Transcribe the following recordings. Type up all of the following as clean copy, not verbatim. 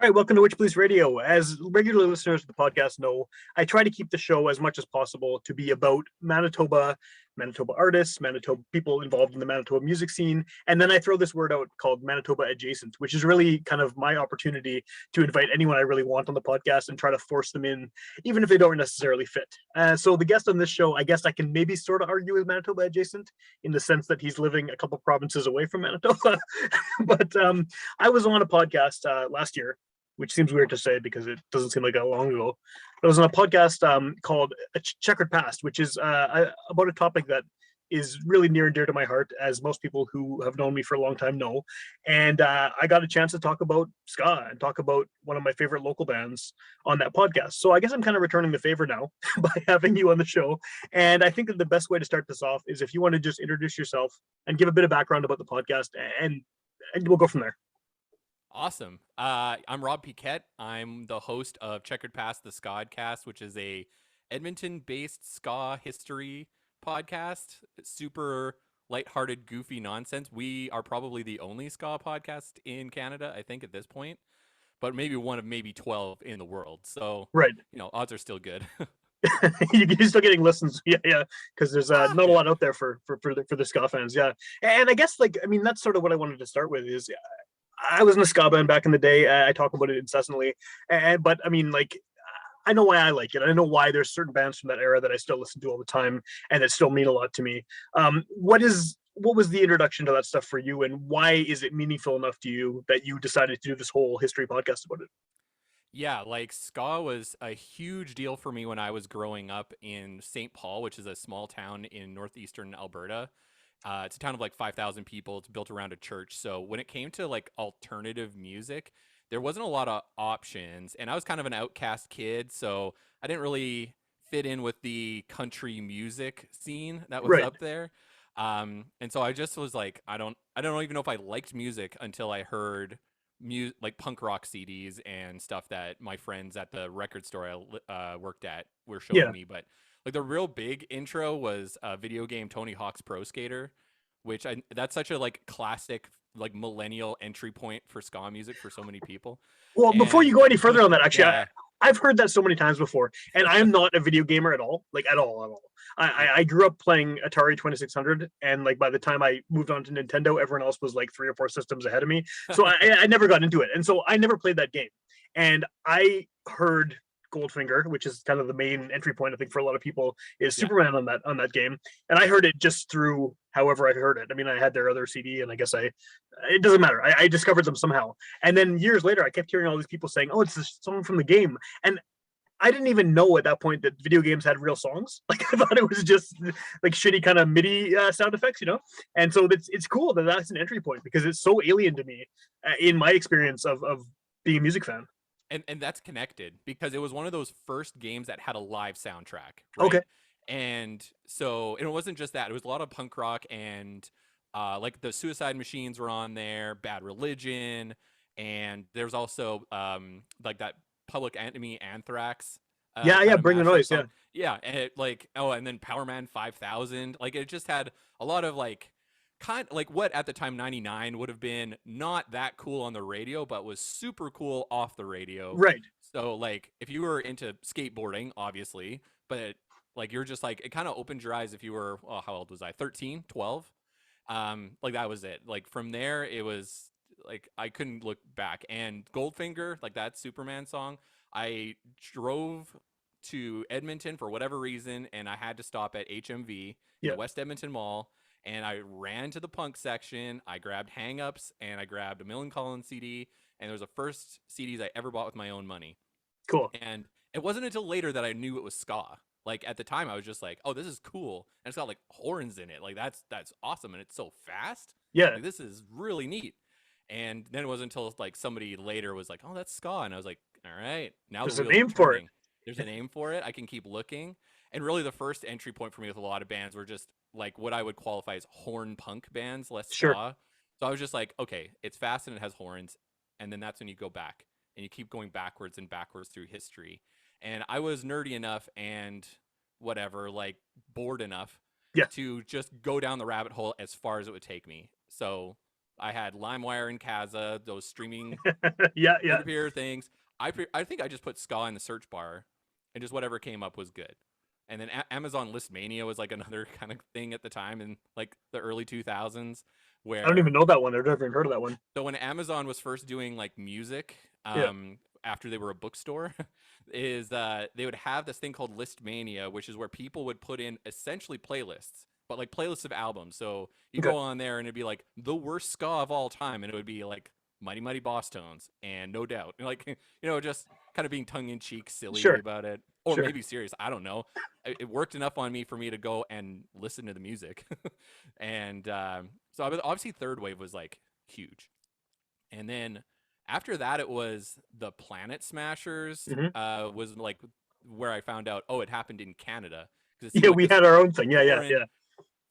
All right, welcome to Witchpolice Radio. As regular listeners of the podcast know, I try to keep the show as much as possible to be about Manitoba, Manitoba artists, Manitoba people involved in the Manitoba music scene, and then I throw this word out called Manitoba Adjacent, which is really kind of my opportunity to invite anyone I really want on the podcast and try to force them in, even if they don't necessarily fit. So the guest on this show, I guess I can maybe sort of argue is Manitoba Adjacent in the sense that he's living a couple provinces away from Manitoba. But I was on a podcast last year, which seems weird to say because it doesn't seem like that long ago. But I was on a podcast called Checkered Past, which is about a topic that is really near and dear to my heart, as most people who have known me for a long time know. And I got a chance to talk about ska and talk about one of my favorite local bands on that podcast. So I guess I'm kind of returning the favor now by having you on the show. And I think that the best way to start this off is if you want to just introduce yourself and give a bit of background about the podcast, and we'll go from there. Awesome. I'm Rob Piquette. I'm the host of Checkered Past, the Skodcast, which is a Edmonton-based ska history podcast. Super lighthearted, goofy nonsense. We are probably the only ska podcast in Canada, I think, at this point, but maybe one of maybe 12 in the world. So, Right. Odds are still good. You're still getting listens, yeah, because there's not a Yeah. lot out there for the ska fans, yeah. And I guess that's sort of what I wanted to start with is I was in a ska band back in the day. I talk about it incessantly, but I mean, I know why I like it. I know why there's certain bands from that era that I still listen to all the time and that still mean a lot to me. What was the introduction to that stuff for you, and why is it meaningful enough to you that you decided to do this whole history podcast about it? Yeah, like ska was a huge deal for me when I was growing up in St. Paul, which is a small town in northeastern Alberta. It's a town of like 5,000 people. It's built around a church. So when it came to like alternative music, there wasn't a lot of options. And I was kind of an outcast kid, so I didn't really fit in with the country music scene that was Right. up there. And so I just was like, I don't even know if I liked music until I heard like punk rock CDs and stuff that my friends at the record store I worked at were Yeah. showing me. But like the real big intro was a video game Tony Hawk's Pro Skater, which that's such a like classic like millennial entry point for ska music for so many people. Well, before you And go any further on that, actually, yeah, I've heard that so many times before, and I'm not a video gamer at all, like at all, at all. yeah. I grew up playing Atari 2600, and like by the time I moved on to Nintendo, everyone else was like 3 or 4 systems ahead of me. So I never got into it, and so I never played that game. And I heard Goldfinger, which is kind of the main entry point, I think, for a lot of people, is Yeah. Superman on that game. And I heard it just through however I heard it. I mean, I had their other CD, and I guess it doesn't matter. I discovered them somehow. And then years later, I kept hearing all these people saying, "Oh, it's a song from the game," and I didn't even know at that point that video games had real songs. Like I thought it was just like shitty kind of MIDI sound effects, you know. And so it's cool that that's an entry point because it's so alien to me in my experience of being a music fan. And that's connected because it was one of those first games that had a live soundtrack, Okay. right? And so it wasn't just that; it was a lot of punk rock and like the Suicide Machines were on there, Bad Religion, and there's also like that Public Enemy Anthrax Yeah, yeah. kind of Bring the mashup noise. Yeah. song. Yeah, and and then Power Man 5000. Like it just had a lot of like kind like what at the time 99 would have been not that cool on the radio but was super cool off the radio. Right. So like if you were into skateboarding obviously, but like you're just like it kind of opened your eyes if you were, oh, how old was I, 13, 12? Like that was it. Like from there it was like I couldn't look back. And Goldfinger, like that Superman song, I drove to Edmonton for whatever reason and I had to stop at HMV in Yeah. the West Edmonton Mall, and I ran to the punk section. I grabbed Hang Ups and I grabbed a Millen CD, and it was the first CDs I ever bought with my own money. Cool. And it wasn't until later that I knew it was ska. Like at the time I was just like, "Oh, this is cool." And it's got like horns in it. Like that's awesome, and it's so fast. Yeah. Like this is really neat. And then it wasn't until like somebody later was like, "Oh, that's ska." And I was like, "All right, now the There's a wheels are name for it. turning. There's a name for it. I can keep looking." And really the first entry point for me with a lot of bands were just like what I would qualify as horn punk bands, less Sure. ska. So I was just like, okay, it's fast and it has horns. And then that's when you go back and you keep going backwards and backwards through history. And I was nerdy enough and whatever, like bored enough Yeah. to just go down the rabbit hole as far as it would take me. So I had LimeWire and Kazaa, those streaming Yeah, yeah. peer-to-peer things. I think I just put ska in the search bar, and just whatever came up was good. And then Amazon List Mania was like another kind of thing at the time in like the early 2000s, I don't even where know that one. I've never even heard of that one. so when Amazon was first doing like music, Yeah. after they were a bookstore, is they would have this thing called List Mania, which is where people would put in essentially playlists, but like playlists of albums. So you Okay. go on there and it'd be like the worst ska of all time, and it would be like Mighty Mighty Boss Tones and No Doubt, and like just kind of being tongue in cheek, silly Sure. about it, or Sure. maybe serious. I don't know. It worked enough on me for me to go and listen to the music, and so obviously Third Wave was like huge. And then after that, it was the Planet Smashers. Hmm. Was like where I found out. Oh, it happened in Canada because it seemed Yeah, like we this had our own thing. Yeah, yeah, foreign yeah,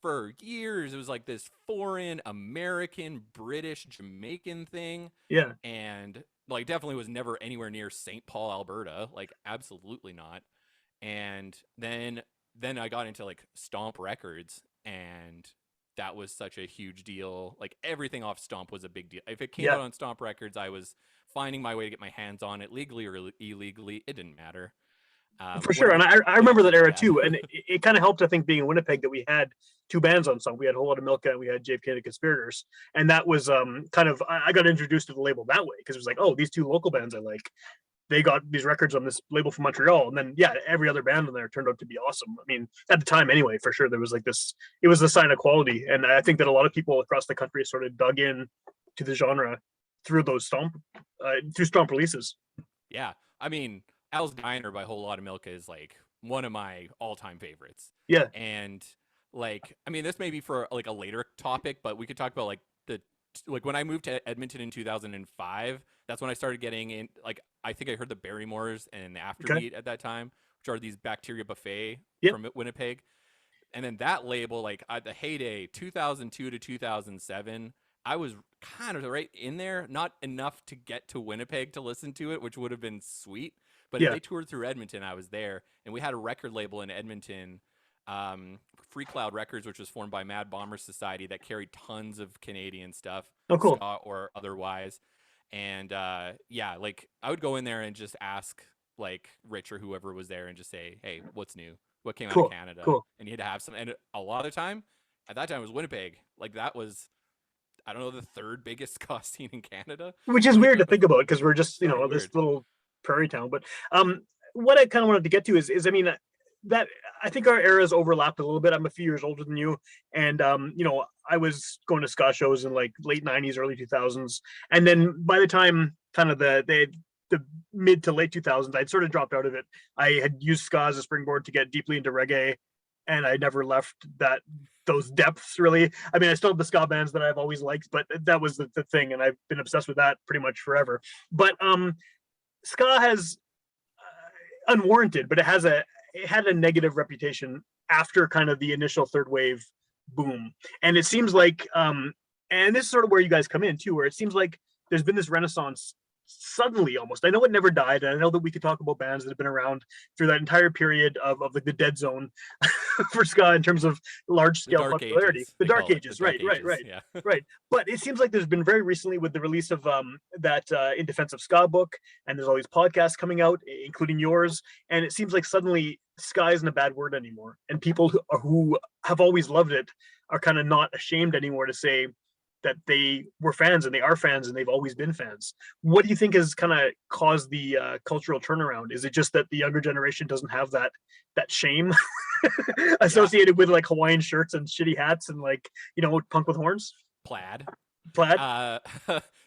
for years. It was like this foreign American, British, Jamaican thing, yeah. and like definitely was never anywhere near St. Paul, Alberta. Like absolutely not. And then I got into like Stomp Records, and that was such a huge deal. Like everything off Stomp was a big deal. If it came Yeah. out on Stomp Records, I was finding my way to get my hands on it legally or illegally. It didn't matter. For sure. And Whatever I remember that connections era we had. too. And it kind of helped, I think, being in Winnipeg that we had two bands on song. We had a whole lot of Milka and we had JFK and the Conspirators. And that was kind of, I got introduced to the label that way because it was like, oh, these two local bands I like, they got these records on this label from Montreal. And then, yeah, every other band on there turned out to be awesome. I mean, at the time anyway, for sure, there was like this, it was a sign of quality. And I think that a lot of people across the country sort of dug in to the genre through through Stomp releases. Yeah, I mean, Al's Diner by Whole Lotta Milk is like one of my all-time favorites. Yeah. And like, I mean, this may be for like a later topic, but we could talk about like like when I moved to Edmonton in 2005. That's when I started getting in. Like, I think I heard the Barrymores and the Okay. Afterbeat at that time, which are these Bacteria Buffet Yep. from Winnipeg. And then that label, like at the heyday, 2002 to 2007, I was kind of right in there, not enough to get to Winnipeg to listen to it, which would have been sweet. But if Yeah. they toured through Edmonton, I was there, and we had a record label in Edmonton, Free Cloud Records, which was formed by Mad Bomber Society, that carried tons of Canadian stuff, Oh, cool. ska or otherwise. And yeah, like I would go in there and just ask like Rich or whoever was there and just say, "Hey, what's new? What came out of Cool. Canada?" Cool. And you'd have some. And a lot of the time, at that time, it was Winnipeg. Like that was, I don't know, the third biggest ska scene in Canada. Which is Like weird to think about because we're just so this weird. little prairie town. But what I kind of wanted to get to is I mean that I think our eras overlapped a little bit. I'm a few years older than you, and I was going to ska shows in like late '90s, early 2000s, and then by the time kind of the mid to late 2000s, I'd sort of dropped out of it. I had used ska as a springboard to get deeply into reggae, and I never left those depths really. I mean, I still have the ska bands that I've always liked, but that was the thing, and I've been obsessed with that pretty much forever. But ska has unwarranted, but it had a negative reputation after kind of the initial third wave boom, and it seems like and this is sort of where you guys come in too, where it seems like there's been this renaissance suddenly almost. I know it never died, and I know that we could talk about bands that have been around through that entire period of like the dead zone for ska in terms of large The scale Dark popularity. Ages, The they dark call it. The ages, Dark right, right, Ages. right, Yeah. right. But it seems like there's been very recently with the release of that In Defense of Ska book, and there's all these podcasts coming out, including yours, and it seems like suddenly ska isn't a bad word anymore, and people who have always loved it are kind of not ashamed anymore to say that they were fans and they are fans and they've always been fans. What do you think has kind of caused the cultural turnaround? Is it just that the younger generation doesn't have that shame Yeah. associated with like Hawaiian shirts and shitty hats and like punk with horns, Plaid. plaid? Uh,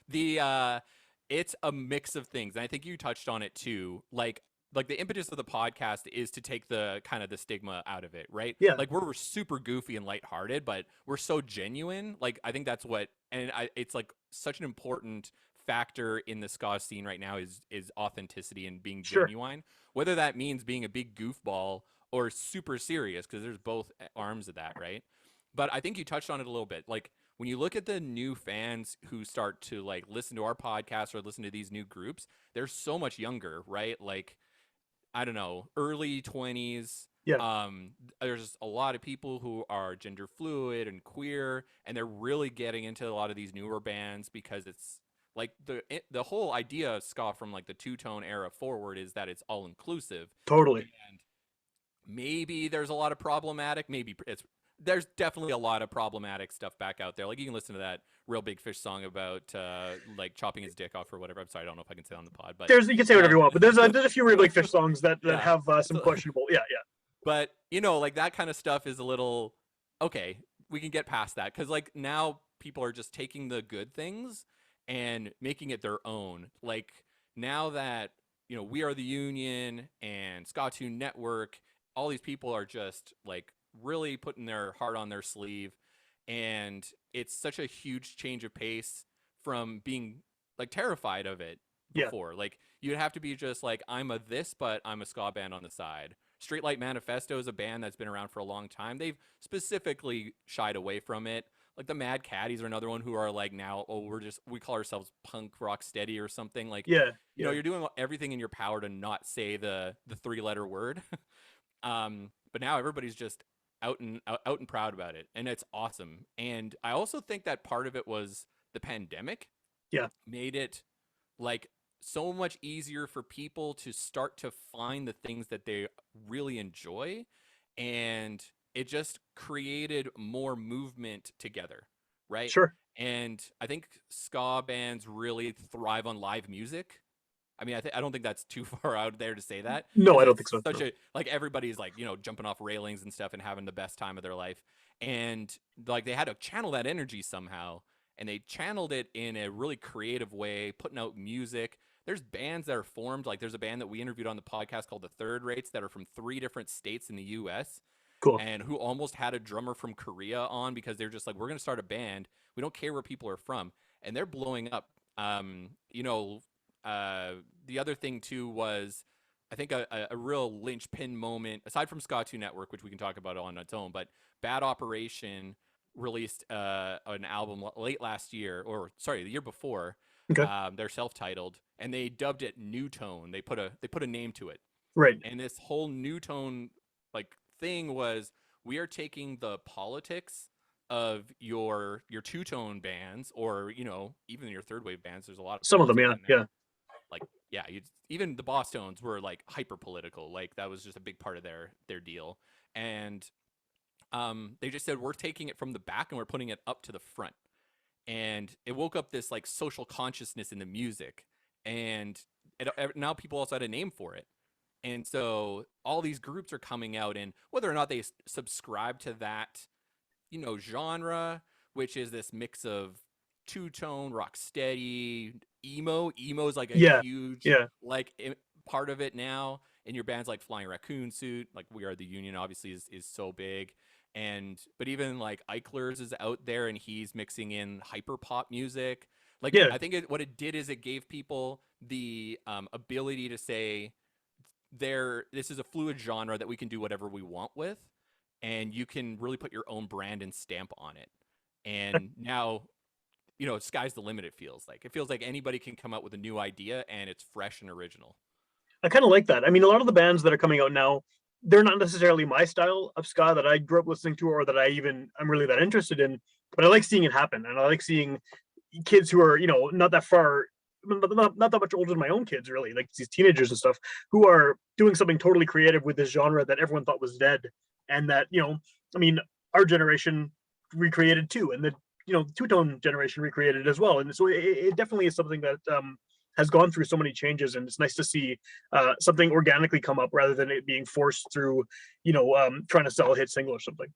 the it's a mix of things, and I think you touched on it too. Like the impetus of the podcast is to take the kind of the stigma out of it, right? Yeah, Like we're super goofy and lighthearted, but we're so genuine. Like I think that's what, and it's like such an important factor in the ska scene right now is authenticity and being sure. genuine. Whether that means being a big goofball or super serious, because there's both arms of that, right? But I think you touched on it a little bit. Like when you look at the new fans who start to like listen to our podcast or listen to these new groups, they're so much younger, right? Like I don't know, early 20s, Yeah, There's a lot of people who are gender fluid and queer, and they're really getting into a lot of these newer bands because it's like the whole idea of ska from like the two-tone era forward is that it's all inclusive. totally. And maybe there's a lot of problematic, maybe it's there's definitely a lot of problematic stuff back out there. Like you can listen to that Real Big Fish song about like chopping his dick off or whatever. I'm sorry, I don't know if I can say it on the pod, but You can say whatever you want, but there's a few Really Big Fish songs that yeah, have it's some questionable. Yeah, yeah, but you know, like that kind of stuff is a little okay. We can get past that because like now people are just taking the good things and making it their own. Like now that you know We Are the Union and Scottoon Network, all these people are just like really putting their heart on their sleeve, and it's such a huge change of pace from being like terrified of it yeah. before. Like you'd have to be just like I'm a this, but I'm a ska band on the side. Straight Light Manifesto is a band that's been around for a long time. They've specifically shied away from it. Like the Mad Caddies are another one who are like now, oh, we call ourselves punk rock steady or something. Like, Yeah, you know, yeah, you're doing everything in your power to not say the three-letter word. But now everybody's just out and proud about it, and it's awesome. And I also think that part of it was the pandemic yeah. made it like so much easier for people to start to find the things that they really enjoy, and it just created more movement together, right? Sure. And I think ska bands really thrive on live music. I mean, I don't think that's too far out there to say that No, because I don't it's think so. such No. a like everybody's like you know jumping off railings and stuff and having the best time of their life, and like they had to channel that energy somehow, and they channeled it in a really creative way, putting out music. There's bands that are formed. Like there's a band that we interviewed on the podcast called the Third Rates that are from 3 different states in the U.S. Cool. and who almost had a drummer from Korea on because they're just like we're gonna start a band. We don't care where people are from, and they're blowing up. You know, the other thing too was I think a real linchpin moment aside from Ska 2 Network, which we can talk about on its own, but Bad Operation released an album late last year, or sorry, the year before. Okay. They're self-titled, and they dubbed it New Tone. They put a name to it, Right. and this whole New Tone like thing was we are taking the politics of your two-tone bands, or you know even your third wave bands. There's a lot of Some of them, politics yeah, in there yeah, like yeah even the Boss Tones were like hyper political, like that was just a big part of their deal. And they just said we're taking it from the back and we're putting it up to the front, and it woke up this like social consciousness in the music, and now people also had a name for it. And so all these groups are coming out, and whether or not they subscribe to that you know genre, which is this mix of two-tone rock steady emo is like a yeah, huge yeah, like part of it now. And your bands like Flying Raccoon Suit, like We Are the Union obviously is so big. And but even like Eichlers is out there and he's mixing in hyper pop music. Like yeah. I think what it did is it gave people the ability to say this is a fluid genre that we can do whatever we want with, and you can really put your own brand and stamp on it. And now you know sky's the limit. It feels like anybody can come up with a new idea and it's fresh and original. I kind of like that. I mean, a lot of the bands that are coming out now, they're not necessarily my style of ska that I grew up listening to or that I'm really that interested in. But I like seeing it happen, and I like seeing kids who are not that far, not that much older than my own kids, really, like these teenagers and stuff, who are doing something totally creative with this genre that everyone thought was dead, and that I mean, our generation recreated too, and the two tone generation recreated as well, and so it definitely is something that has gone through so many changes, and it's nice to see something organically come up rather than it being forced through, trying to sell a hit single or something.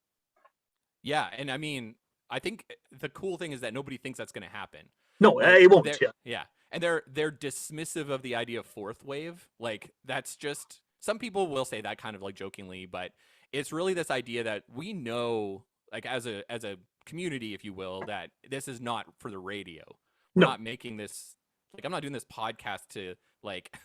Yeah, and I mean, I think the cool thing is that nobody thinks that's going to happen. No, Like it won't. they're Yeah, yeah, and they're dismissive of the idea of fourth wave. Like that's just some people will say that kind of like jokingly, but it's really this idea that we know like as a community, if you will, that this is not for the radio. We're no, not making this like I'm not doing this podcast to like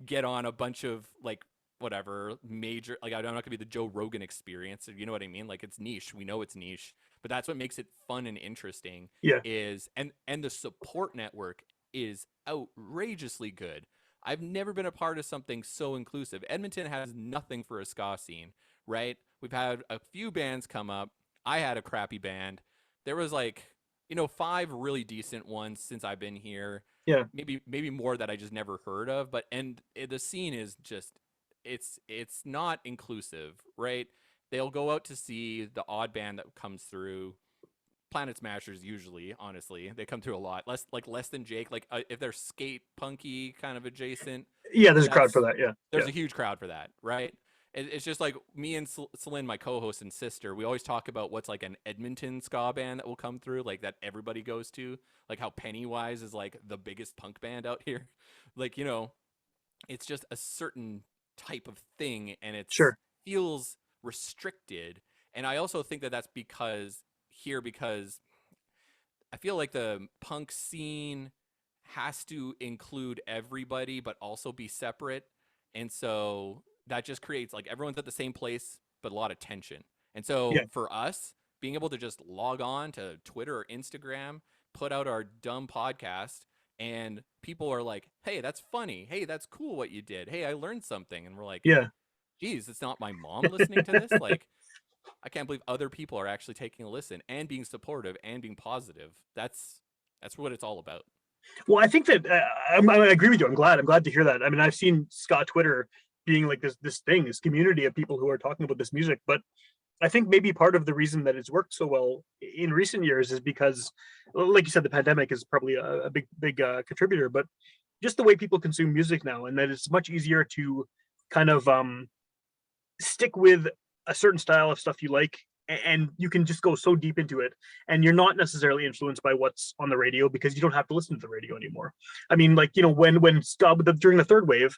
get on a bunch of like whatever major like I'm not gonna be the Joe Rogan experience. You know what I mean? Like it's niche. We know it's niche, but that's what makes it fun and interesting. yeah, Is and the support network is outrageously good. I've never been a part of something so inclusive. Edmonton has nothing for a ska scene. right? We've had a few bands come up. I had a crappy band. There was like, 5 really decent ones since I've been here. Yeah. Maybe more that I just never heard of, but the scene is just it's not inclusive, right? They'll go out to see the odd band that comes through. Planet Smashers usually, honestly, they come through a lot. Less than Jake, like if they're skate punky kind of adjacent, Yeah, there's a crowd for that's that. Yeah. there's Yeah. a huge crowd for that, right? It's just like me and Celine, my co-host and sister, we always talk about what's like an Edmonton ska band that will come through, like that everybody goes to, like how Pennywise is like the biggest punk band out here. Like, it's just a certain type of thing, and it Sure. feels restricted. And I also think that that's because I feel like the punk scene has to include everybody but also be separate. And so that just creates like everyone's at the same place but a lot of tension. And Yeah. so for us, being able to just log on to Twitter or Instagram, put out our dumb podcast, and people are like, "Hey, that's funny. Hey, that's cool what you did. Hey, I learned something." And we're like, Yeah. "Geez, it's not my mom listening to this." Like, I can't believe other people are actually taking a listen and being supportive and being positive. That's what it's all about. Well, I think that I agree with you. I'm glad to hear that. I mean, I've seen Scott Twitter being like this community of people who are talking about this music. But I think maybe part of the reason that it's worked so well in recent years is because, well, like you said, the pandemic is probably a big contributor. But just the way people consume music now, and that it's much easier to kind of stick with a certain style of stuff you like, and you can just go so deep into it, and you're not necessarily influenced by what's on the radio because you don't have to listen to the radio anymore. I mean, like, when ska, during the third wave,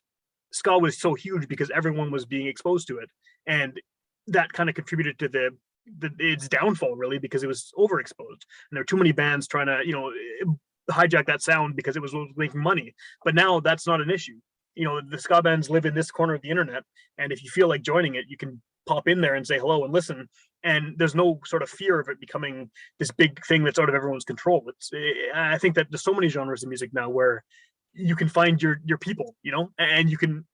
ska was so huge because everyone was being exposed to it, and that kind of contributed to its downfall, really, because it was overexposed and there were too many bands trying to hijack that sound because it was making money. But now that's not an issue. The ska bands live in this corner of the internet, and if you feel like joining it, you can pop in there and say hello and listen, and there's no sort of fear of it becoming this big thing that's out of everyone's control. I think that there's so many genres of music now where you can find your people, and you can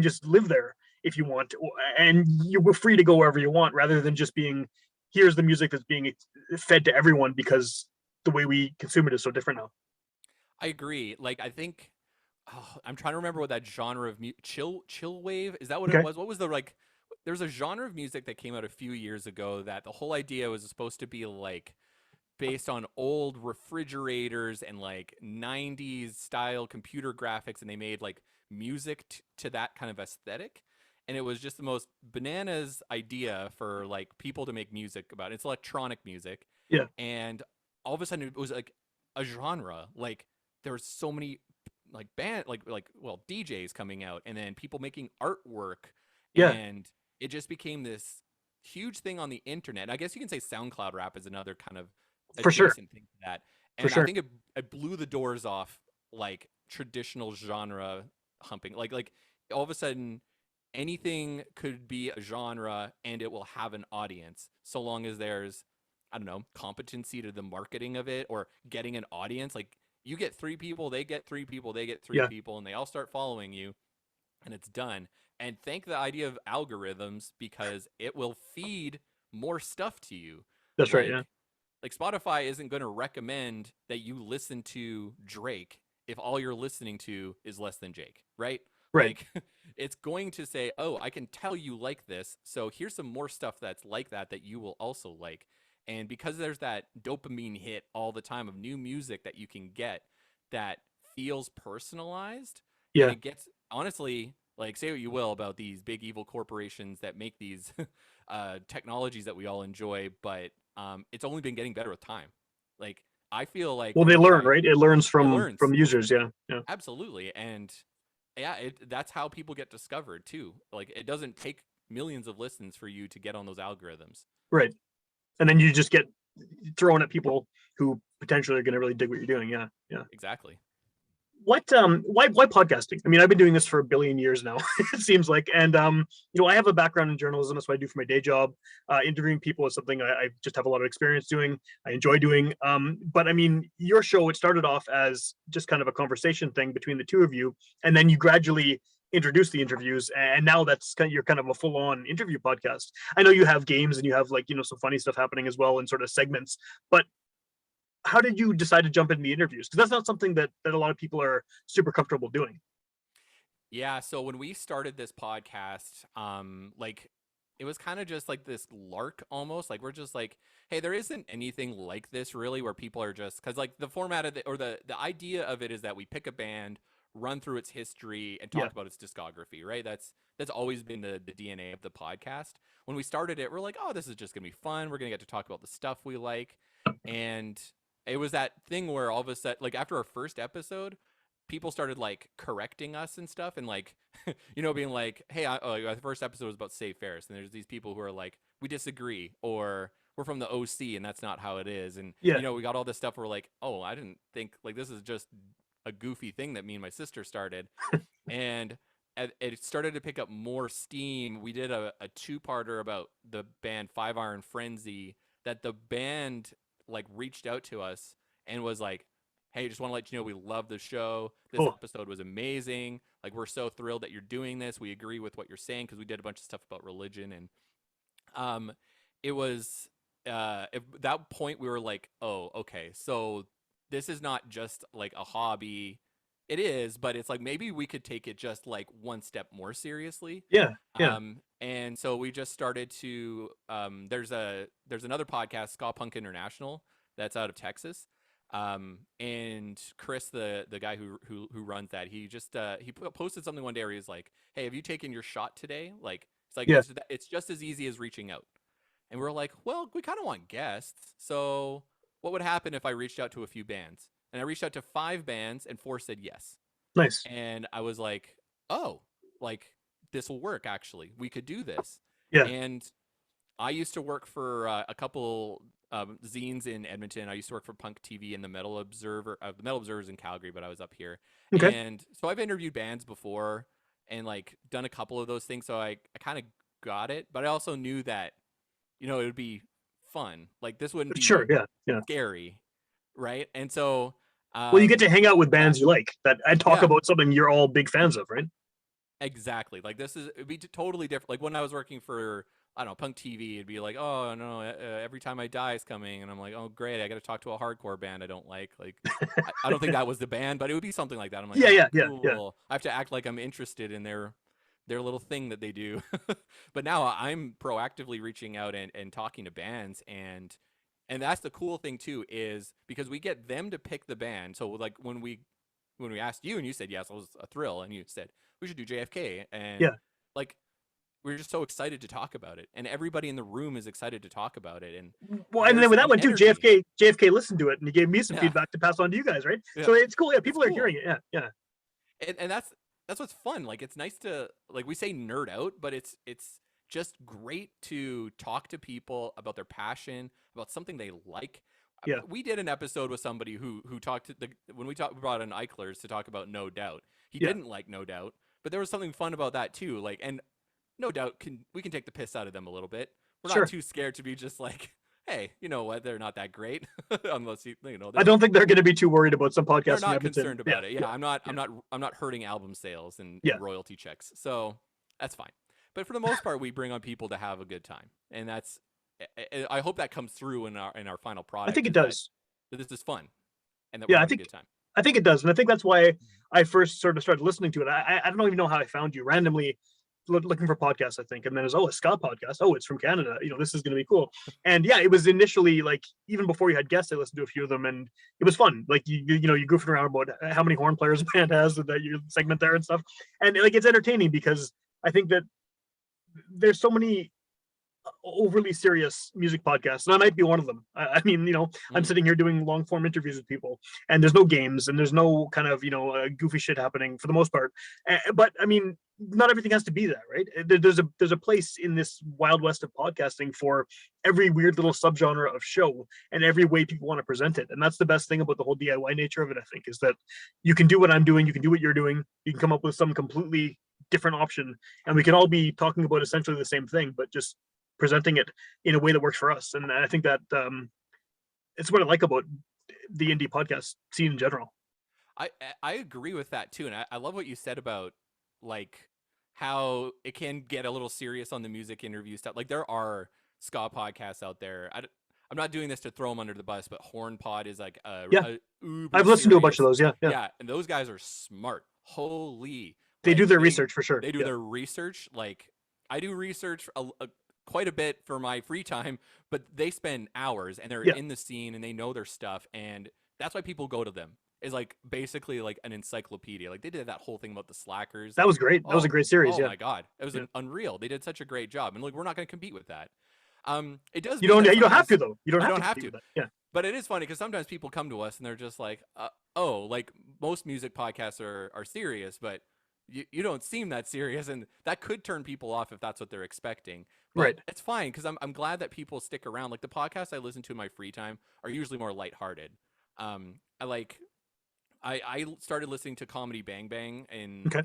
just live there if you want, and you're free to go wherever you want, rather than just being, here's the music that's being fed to everyone, because the way we consume it is so different now. I agree. Like, I think I'm trying to remember what that genre of chill wave, is that what it Okay. was? What was the like? There's a genre of music that came out a few years ago that the whole idea was supposed to be like based on old refrigerators and like 90s style computer graphics, and they made like music to that kind of aesthetic. And it was just the most bananas idea for like people to make music about. It's electronic music. Yeah. And all of a sudden it was like a genre. Like, there was so many like band like well, DJs coming out, and then people making artwork, Yeah. and it just became this huge thing on the internet. I guess you can say SoundCloud rap is another kind of For sure. adjacent thing to that. For And I sure. think it blew the doors off like traditional genre humping. Like all of a sudden anything could be a genre and it will have an audience, so long as there's, I don't know, competency to the marketing of it, or getting an audience. Like, you get 3 people, they get 3 people, they get three Yeah. people, and they all start following you, and it's done. And thank the idea of algorithms, because it will feed more stuff to you. That's right. Yeah. Like Spotify isn't going to recommend that you listen to Drake if all you're listening to is less than Jake, right? Right. Like, it's going to say, "Oh, I can tell you like this, so here's some more stuff that's like that you will also like." And because there's that dopamine hit all the time of new music that you can get that feels personalized, and Yeah. it gets, honestly, like, say what you will about these big evil corporations that make these technologies that we all enjoy, but it's only been getting better with time. Like, I feel like Well, they when learn, right? It learns it from learns, users. Yeah. Yeah. absolutely. And yeah, that's how people get discovered too. Like, it doesn't take millions of listens for you to get on those algorithms. Right. And then you just get thrown at people who potentially are going to really dig what you're doing. Yeah. Yeah. Exactly. Why podcasting? I mean, I've been doing this for a billion years now, it seems like. And I have a background in journalism. That's what I do for my day job. Interviewing people is something I just have a lot of experience doing. I enjoy doing. But I mean, your show, it started off as just kind of a conversation thing between the two of you, and then you gradually introduce the interviews, and now that's kind of, you're kind of a full-on interview podcast. I know you have games and you have like, you know, some funny stuff happening as well in sort of segments, but how did you decide to jump into the interviews? Because that's not something that a lot of people are super comfortable doing. Yeah, so when we started this podcast, like it was kind of just like this lark almost. Like we're just like, hey, there isn't anything like this really where people are just because like the format of the idea of it is that we pick a band, run through its history, and Yeah. talk about its discography, right? That's always been the DNA of the podcast. When we started it, we're like, oh, this is just gonna be fun. We're gonna get to talk about the stuff we like, and it was that thing where all of a sudden, like after our first episode, people started like correcting us and stuff and like being like, hey, the first episode was about Save Ferris, and there's these people who are like, we disagree, or we're from the OC and that's not how it is. And Yeah. we got all this stuff where we're like, oh, I didn't think, like, this is just a goofy thing that me and my sister started. And it started to pick up more steam. We did a two-parter about the band Five Iron Frenzy, that the band like reached out to us and was like, hey, just want to let you know we love the show. This Cool. episode was amazing. Like, we're so thrilled that you're doing this. We agree with what you're saying, because we did a bunch of stuff about religion. And it was at that point we were like, oh, okay, so this is not just like a hobby. It is, but it's like maybe we could take it just like one step more seriously. Yeah. Yeah. And so we just started to there's another podcast, Ska Punk International, that's out of Texas. And Chris, the guy who runs that, he just he posted something one day where he was like, hey, have you taken your shot today? Like, it's like, Yeah. it's just as easy as reaching out. And we're like, well, we kind of want guests, so what would happen if I reached out to a few bands? And I reached out to 5 bands, and 4 said yes. Nice. And I was like, oh, like, this will work. Actually, we could do this. Yeah. And I used to work for a couple zines in Edmonton. I used to work for Punk TV and the Metal Observer. The Metal Observer's in Calgary, but I was up here. Okay. And so I've interviewed bands before and like done a couple of those things. So I kind of got it, but I also knew that it would be fun. Like, this wouldn't Sure. be Yeah. Yeah. scary, right? And so Well, you get to hang out with yeah, bands you like that and talk yeah, about something you're all big fans of, right? exactly. Like, it'd be totally different. Like when I was working for, I don't know, Punk TV, it'd be like, oh no, Every Time I Die is coming, and I'm like, oh great, I got to talk to a hardcore band I don't like. Like, I don't think that was the band, but it would be something like that. I'm like, Yeah. oh, Yeah. Yeah. Yeah. cool. I have to act like I'm interested in their little thing that they do. But now I'm proactively reaching out and talking to bands, and that's the cool thing too, is because we get them to pick the band. So like when we asked you and you said yes, it was a thrill, and you said we should do JFK, and Yeah. like we're just so excited to talk about it, and everybody in the room is excited to talk about it, and Well, and then there's with that an one too, energy. JFK listened to it and he gave me some Yeah, feedback to pass on to you guys, right? yeah, So it's cool. Yeah, it's people are cool. hearing it. Yeah. Yeah. And that's what's fun. Like, it's nice to, like, we say nerd out, but it's just great to talk to people about their passion, about something they like. Yeah. We did an episode with somebody who talked to when we brought in Eichlers to talk about No Doubt. He Yeah. didn't like No Doubt, but there was something fun about that too. Like, and No Doubt we can take the piss out of them a little bit. We're not Sure. too scared to be just like, hey, you know what? They're not that great, unless I don't think they're going to be too worried about some they're podcasts in not Edmonton. concerned Yeah. about it. Yeah. Yeah, I'm not. Yeah. I'm not hurting album sales and Yeah. royalty checks. So that's fine. But for the most part, we bring on people to have a good time, and that's. I hope that comes through in our final product. I think it is does. that this is fun, and that Yeah. we're I having think a good time. I think it does, and I think that's why I first sort of started listening to it. I don't even know how I found you randomly looking for podcasts, I think, and then it's a ska podcast. Oh, it's from Canada. This is going to be cool. And yeah, it was initially like even before you had guests, I listened to a few of them, and it was fun. Like you goofing around about how many horn players a band has, and that your segment there and stuff, and like it's entertaining because I think that there's so many overly serious music podcasts, and I might be one of them. I mean, I'm sitting here doing long form interviews with people, and there's no games, and there's no kind of goofy shit happening for the most part. But I mean, not everything has to be that, right? There's a place in this wild west of podcasting for every weird little subgenre of show and every way people want to present it, and that's the best thing about the whole DIY nature of it. I think is that you can do what I'm doing, you can do what you're doing, you can come up with some completely different option, and we can all be talking about essentially the same thing, but just presenting it in a way that works for us. And I think that it's what I like about the indie podcast scene in general. I agree with that too, and I love what you said about like how it can get a little serious on the music interview stuff. Like there are ska podcasts out there. I'm not doing this to throw them under the bus, but Horn Pod is like Yeah, a uber I've listened to a bunch of serious. those. Yeah, yeah. Yeah, and those guys are smart. Holy, They do like their research for sure. they do Yeah, their research. Like I do research quite a bit for my free time, but they spend hours and they're yeah. in the scene and they know their stuff, and that's why people go to them. Is like basically like an encyclopedia. Like they did that whole thing about the slackers. That Like, was great. That was a oh, great series. oh Yeah, my god, it was yeah. unreal. They did such a great job, and like we're not going to compete with that. It does You mean don't. that You don't have sometimes to though. You don't you have to don't have compete to. with that. Yeah. But it is funny because sometimes people come to us and they're just like, oh, like most music podcasts are serious, but you don't seem that serious, and that could turn people off if that's what they're expecting. But Right. it's fine because I'm glad that people stick around. Like the podcasts I listen to in my free time are usually more lighthearted. I like I started listening to Comedy Bang Bang in Okay.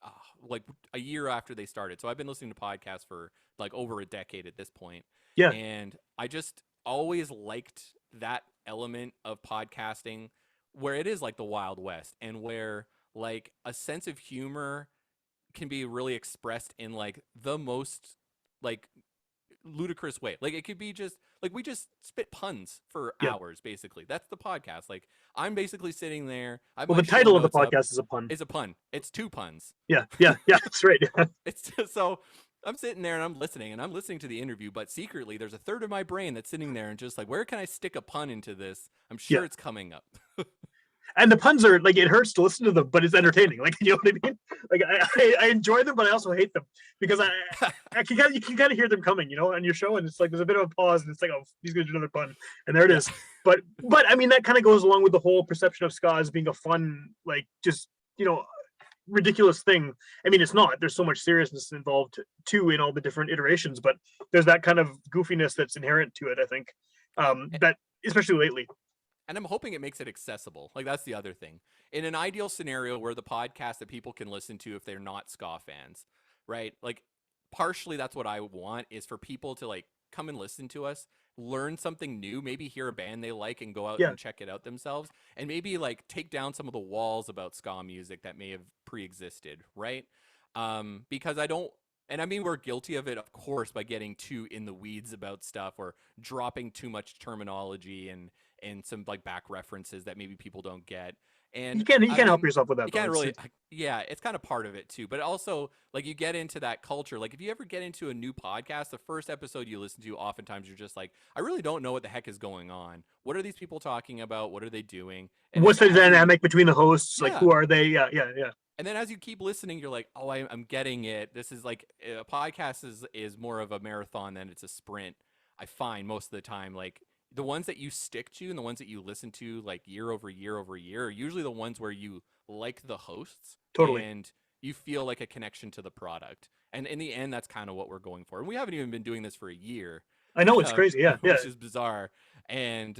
uh, like a year after they started. So I've been listening to podcasts for like over a decade at this point. Yeah. And I just always liked that element of podcasting where it is like the Wild West and where like a sense of humor can be really expressed in like the most like ludicrous way. Like it could be just like we just spit puns for Yeah. hours basically. That's the podcast. Like I'm basically sitting there, I have Well, my the show title of the notes up. podcast is a pun. It's a pun. It's two puns. Yeah. Yeah. Yeah. That's right. It's just, so I'm sitting there and I'm listening and I'm listening to the interview, but secretly there's a third of my brain that's sitting there and just like, where can I stick a pun into this? I'm sure Yeah. it's coming up. And the puns are like, it hurts to listen to them, but it's entertaining. Like, you know what I mean? Like I enjoy them, but I also hate them because I can kind of, you can kind of hear them coming, you know, on your show, and it's like there's a bit of a pause, and it's like, oh, he's gonna do another pun, and there it Yeah. is. But I mean, that kind of goes along with the whole perception of ska as being a fun, like just, you know, ridiculous thing. I mean, it's not. There's so much seriousness involved too in all the different iterations, but there's that kind of goofiness that's inherent to it. I think that especially lately. And I'm hoping it makes it accessible. Like that's the other thing. In an ideal scenario where the podcast that people can listen to if they're not ska fans, right? Like partially that's what I want is for people to like come and listen to us, learn something new, maybe hear a band they like and go out Yeah. and check it out themselves, and maybe like take down some of the walls about ska music that may have pre-existed, right? Because I don't and I mean we're guilty of it, of course, by getting too in the weeds about stuff or dropping too much terminology and some like back references that maybe people don't get. And You I can't help mean, yourself with that you though. can't really, yeah, it's kind of part of it too. But also, like, you get into that culture. Like, if you ever get into a new podcast, the first episode you listen to, oftentimes you're just like, I really don't know what the heck is going on. What are these people talking about? What are they doing? And What's then the as you, dynamic between the hosts? Like, yeah, who are they? Yeah, yeah, yeah. and then as you keep listening, you're like, oh, I'm getting it. This is like a podcast is more of a marathon than it's a sprint. I find most of the time, like the ones that you stick to and the ones that you listen to like year over year over year are usually the ones where you like the hosts Totally. and you feel like a connection to the product. And in the end, that's kind of what we're going for. And we haven't even been doing this for a year, I know it's crazy. Yeah, yeah. which is bizarre. And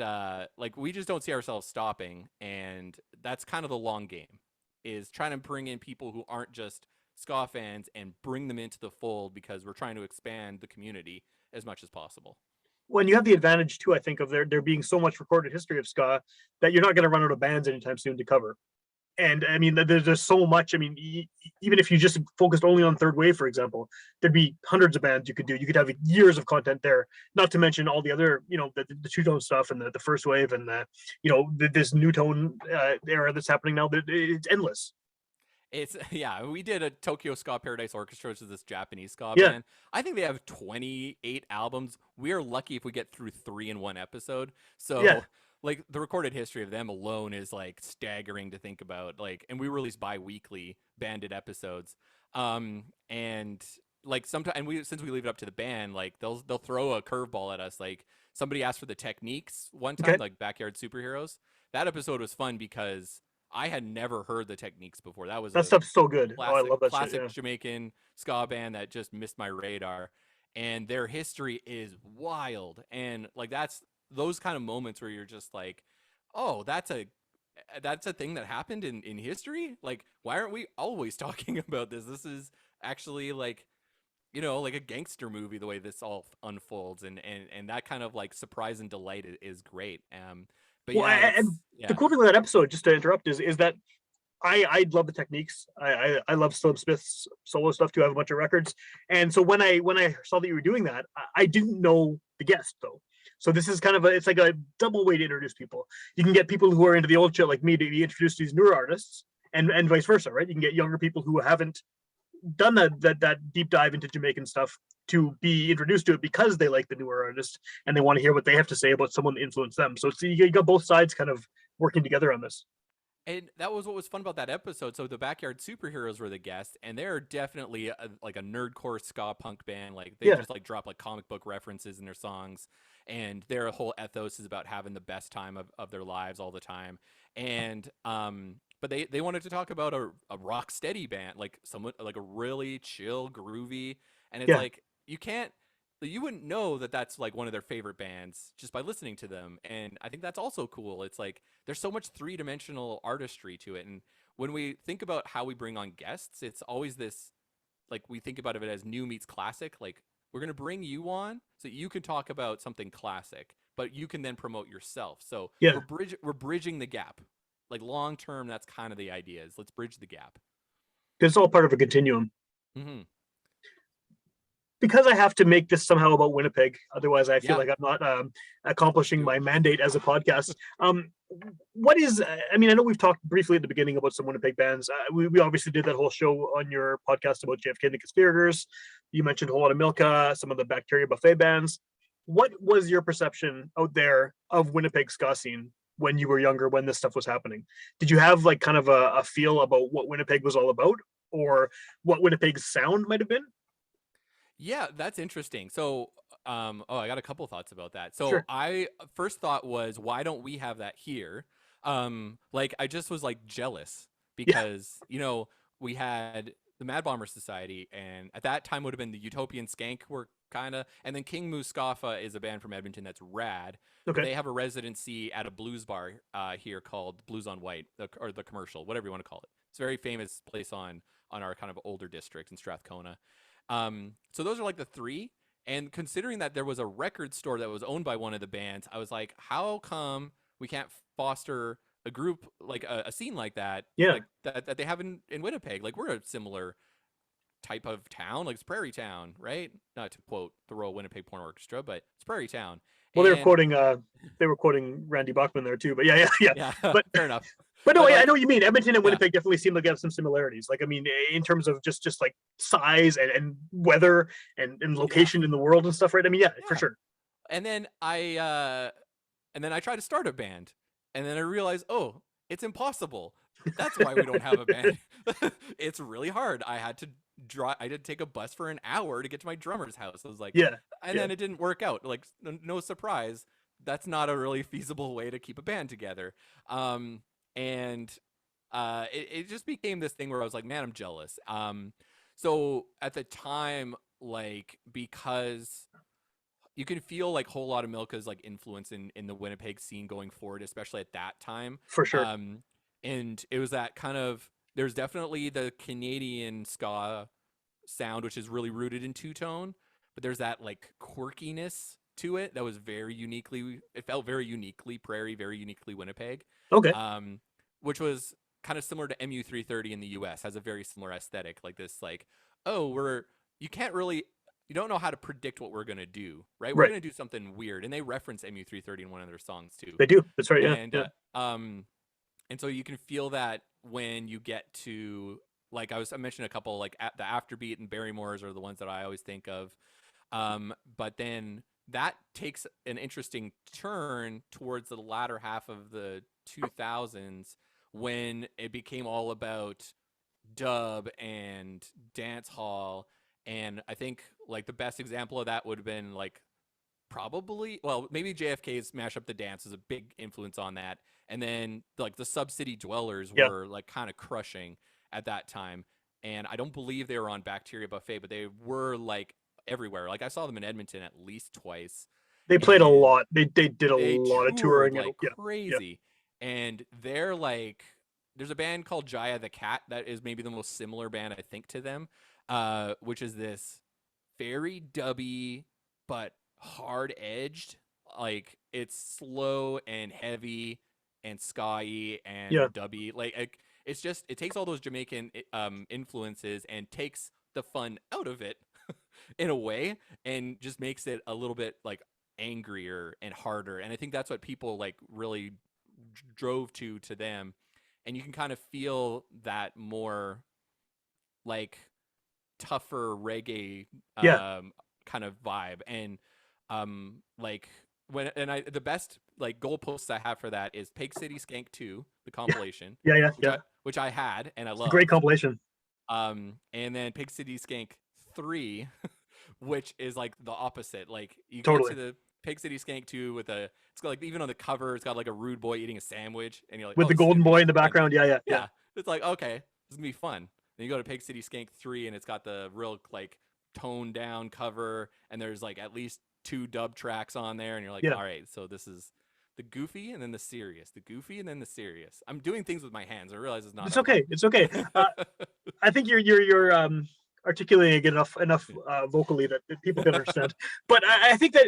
like we just don't see ourselves stopping. And that's kind of the long game is trying to bring in people who aren't just ska fans and bring them into the fold because we're trying to expand the community as much as possible. When you have the advantage too, I think of there being so much recorded history of ska that you're not going to run out of bands anytime soon to cover. And I mean, there's so much. I mean, even if you just focused only on third wave, for example, there'd be hundreds of bands you could do. You could have years of content there. Not to mention all the other, you know, the two tone stuff and the first wave and you know, this new tone era that's happening now. It's endless. It's yeah, we did a Tokyo Ska Paradise Orchestra, which is this Japanese ska Yeah, band. I think they have 28 albums. We are lucky if we get through 3 in one episode. yeah. So like the recorded history of them alone is like staggering to think about. Like, and we release bi-weekly banded episodes. And like sometimes, and we since we leave it up to the band, like they'll throw a curveball at us. Like somebody asked for the techniques one time, Okay, like Backyard Superheroes. That episode was fun because I had never heard the techniques before. That was that a stuff's so good. Oh, I classic love that shit. classic Yeah, Jamaican ska band that just missed my radar. And their history is wild. And like that's those kind of moments where you're just like, oh, that's a thing that happened in history? Like, why aren't we always talking about this? This is actually like like a gangster movie the way this all unfolds and that kind of like surprise and delight is great. But well, yeah, and it's the yeah. cool thing with that episode, just to interrupt, is that I love the techniques. I love Slim Smith's solo stuff too. I have a bunch of records, and so when I saw that you were doing that, I didn't know the guest though. So this is kind of it's like a double way to introduce people. You can get people who are into the old shit like me to be introduced to these newer artists, and vice versa, right? You can get younger people who haven't done that deep dive into Jamaican stuff to be introduced to it because they like the newer artist and they want to hear what they have to say about someone that influenced them. So you got both sides kind of working together on this. And that was what was fun about that episode. So the Backyard Superheroes were the guests, and they're definitely like a nerdcore ska punk band. Like they Yeah, just like drop like comic book references in their songs, and their whole ethos is about having the best time of their lives all the time. And but they wanted to talk about a rock steady band, like someone like a really chill, groovy, and it's yeah, like you wouldn't know that that's like one of their favorite bands just by listening to them. And I think that's also cool. It's like there's so much three-dimensional artistry to it. And when we think about how we bring on guests, it's always this like we think about it as new meets classic. Like we're going to bring you on so you can talk about something classic, but you can then promote yourself. So yeah. we're bridging the gap. Like long term, that's kind of the idea is let's bridge the gap. Because it's all part of a continuum. Hmm. Because I have to make this somehow about Winnipeg. Otherwise, I feel Yeah, like I'm not accomplishing do it. my mandate as a podcast. What is, I mean, I know we've talked briefly at the beginning about some Winnipeg bands. We obviously did that whole show on your podcast about JFK and the Conspirators. You mentioned a whole lot of Milka, some of the Bacteria Buffet bands. What was your perception out there of Winnipeg ska scene when you were younger, when this stuff was happening? Did you have like kind of a feel about what Winnipeg was all about or what Winnipeg's sound might have been? Yeah, that's interesting. So, oh, I got a couple thoughts about that. So, Sure. I first thought was, why don't we have that here? Like I just was like jealous Yeah. because we had the Mad Bomber Society, and at that time would have been the Utopian Skank were kind of, and then King Mustafa is a band from Edmonton that's rad, but Okay. they have a residency at a blues bar here called Blues on White, or the Commercial, whatever you want to call it. It's a very famous place on our kind of older district in Strathcona. So those are like the three. And considering that there was a record store that was owned by one of the bands, I was like, how come we can't foster a group like a scene like that, Yeah. like that they have in Winnipeg? Like we're a similar type of town, like it's Prairie Town, right? Not to quote the Royal Winnipeg Porn Orchestra, but it's Prairie Town. Well, And they were quoting Randy Bachman there too. But yeah, yeah, yeah. yeah, But fair enough. but no, But I know like, what you mean. Edmonton and yeah, Winnipeg definitely seem like they have some similarities. Like I mean, in terms of just like size and weather and yeah, location in the world and stuff, right? I mean, yeah, for yeah. sure. And then I tried to start a band, and then I realized, oh, it's impossible. That's why we don't have a band. It's really hard. I had to take a bus for an hour to get to my drummer's house. I was like, Yeah, and yeah. then it didn't work out. Like no surprise, that's not a really feasible way to keep a band together. And it just became this thing where I was like, man, I'm jealous. So at the time, like because you can feel like whole lot of Milka's like influence in the Winnipeg scene going forward, especially at that time. For sure. Um, and it was that kind of there's definitely the Canadian ska sound, which is really rooted in two tone, but there's that like quirkiness to it that was very uniquely. It felt very uniquely Prairie, very uniquely Winnipeg, Okay. um, which was kind of similar to MU330 in the U.S. Has a very similar aesthetic, like this, like oh we're you can't really you don't know how to predict what we're gonna do, right? We're Right. gonna do something weird, and they reference MU330 in one of their songs too. They do. That's right. Yeah. And Yeah. and so you can feel that when you get to like I mentioned a couple like the Afterbeat and Barrymore's are the ones that I always think of. But then that takes an interesting turn towards the latter half of the 2000s when it became all about dub and dance hall. And I think like the best example of that would have been like probably well maybe JFK's Mash Up the Dance is a big influence on that, and then like the Sub City Dwellers Yeah. were like kind of crushing at that time. And I don't believe they were on Bacteria Buffet, but they were like everywhere. Like I saw them in Edmonton at least twice, They played a and lot. They did a they lot of toured touring. And like yeah. Yeah. crazy. And they're like there's a band called Jaya the Cat that is maybe the most similar band I think to them, which is this very dubby but hard edged. Like it's slow and heavy and sky Yeah. and dubby. Like It's just it takes all those Jamaican influences and takes the fun out of it in a way, and just makes it a little bit like angrier and harder. And I think that's what people like really drove to them, and you can kind of feel that more like tougher reggae Yeah, kind of vibe. And like when and I the best like goalposts I have for that is Pig City Skank 2, the yeah, compilation, yeah, which yeah. I had and I It's a great loved. compilation. And then Pig City Skank 3, which is like the opposite. Like you get to Totally. the Pig City Skank 2 with a it's got like even on the cover it's got like a rude boy eating a sandwich, and you're like, With "Oh, the this is going golden to be boy in the fun." background. Yeah, yeah, yeah. Yeah. It's like, "Okay, this is going to be fun." Then you go to Pig City Skank 3 and it's got the real like toned down cover, and there's like at least 2 dub tracks on there, and you're like, Yeah. "All right, so this is the goofy and then the serious, the goofy and then the serious." I'm doing things with my hands. I realize it's not It's a okay. It's okay. pod. I think you're articulating it enough vocally that people can understand. But I think that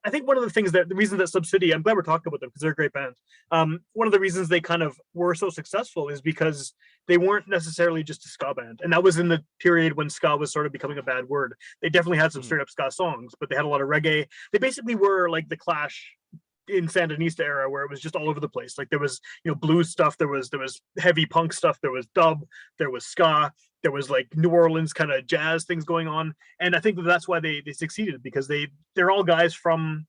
I think one of the things that the reason that Sub City, I'm glad we're talking about them because they're a great band. One of the reasons they kind of were so successful is because they weren't necessarily just a ska band, and that was in the period when ska was sort of becoming a bad word. They definitely had some Mm. straight up ska songs, but they had a lot of reggae. They basically were like the Clash in Sandinista era, where it was just all over the place. Like there was blues stuff, there was heavy punk stuff, there was dub, there was ska, there was like New Orleans kind of jazz things going on. And I think that's why they succeeded, because they're all guys from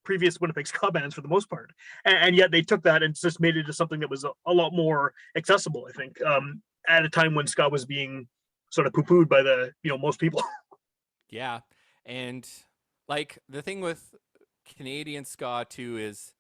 previous Winnipeg ska bands for the most part, and yet they took that and just made it into something that was a lot more accessible. I think at a time when ska was being sort of poo-pooed by the most people. Yeah. And like the thing with Canadian ska too is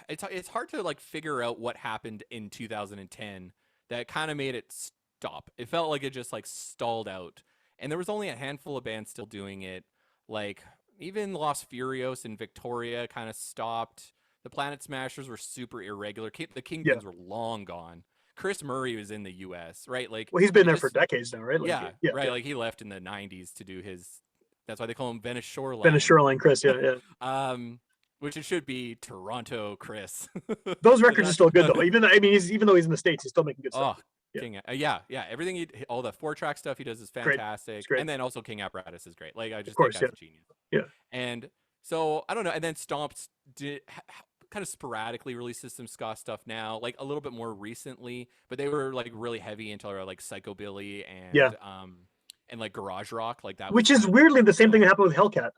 it's hard to like figure out what happened in 2010 that kind of made it stop. It felt like it just like stalled out. And there was only a handful of bands still doing it. Like even Los Furios in Victoria kind of stopped. The Planet Smashers were super irregular. The Yeah, Kingpins were long gone. Chris Murray was in the US, right? Like well, he's been it there for just decades now, right? Like, yeah, yeah, right. yeah. Like he left in the '90s to do his. That's why they call him Venice Been a Shoreline. Shoreline Chris, yeah, yeah. um, which it should be Toronto Chris. Those But records are still good though. Even though he's in the States, he's still making good stuff. oh, Yeah, King. Yeah, yeah. Everything all the 4-track stuff he does is great. It's fantastic, great. and then also King Apparatus is great. Like I Of just think course, yeah, that's a genius. yeah. And so I don't know. And then Stomps did kind of sporadically releases some ska stuff now, like a little bit more recently, but they were like really heavy into like psychobilly Yeah. and like garage rock. Like that was Which is kind of weirdly the same thing so that happened with Hellcat,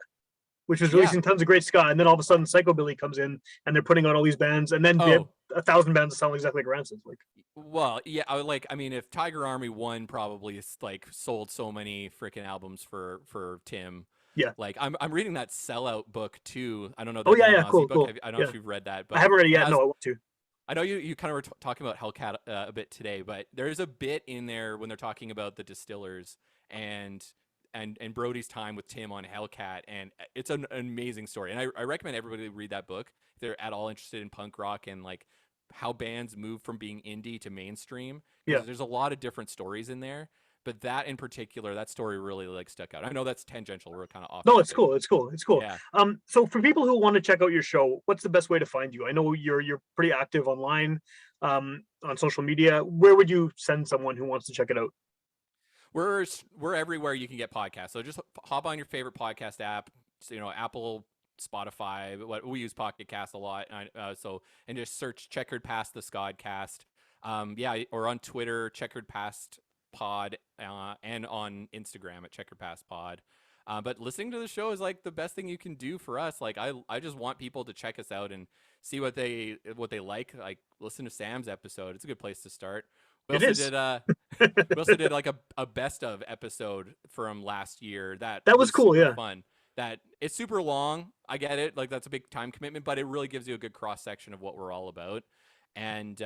which was yeah. releasing tons of great ska, and then all of a sudden Psychobilly comes in, and they're putting out all these bands, and then they have Oh, 1,000 bands that sound exactly like Rancid. Like, well, yeah, I mean, if Tiger Army 1 probably like sold so many freaking albums for Tim, yeah. like I'm reading that Sellout book too. I don't know, Oh that yeah, Dan yeah, Ozzie cool, book. cool. I don't know Yeah, if you've read that, I but haven't read it it yet. No, has. I want to. I know you kind of were talking about Hellcat a bit today, but there's a bit in there when they're talking about the Distillers and and Brody's time with Tim on Hellcat, and it's an amazing story. And I recommend everybody read that book if they're at all interested in punk rock and like how bands move from being indie to mainstream, Yeah. because there's a lot of different stories in there. But that in particular, that story really like stuck out. I know that's tangential. We're kind of off No, it's topic. cool. It's cool. It's cool. Yeah. So for people who want to check out your show, what's the best way to find you? I know you're pretty active online, on social media. Where would you send someone who wants to check it out? We're everywhere you can get podcasts. So just hop on your favorite podcast app. So, Apple, Spotify. What we use Pocket Cast a lot. And just search Checkered Past the Scodcast. Yeah, or on Twitter, Checkered Past Pod, and on Instagram at Checkered Past Pod. But listening to the show is like the best thing you can do for us. Like I just want people to check us out and see what they like. Like listen to Sam's episode. It's a good place to start. We It also is. did we also did like a best of episode from last year that That was was cool. super Yeah. fun. That it's super long. I get it. Like that's a big time commitment, but it really gives you a good cross section of what we're all about. And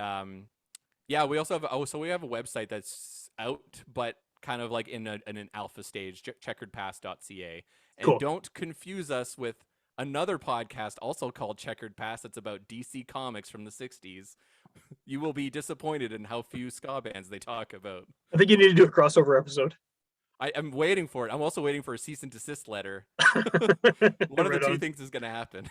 yeah, we also have we have a website that's out, but kind of like in an alpha stage, checkeredpast.ca. And Cool. don't confuse us with another podcast also called Checkered Past. That's about DC Comics from the 60s. You will be disappointed in how few ska bands they talk about. I think you need to do a crossover episode. I'm waiting for it. I'm also waiting for a cease and desist letter. One of the Right two on. things is going to happen.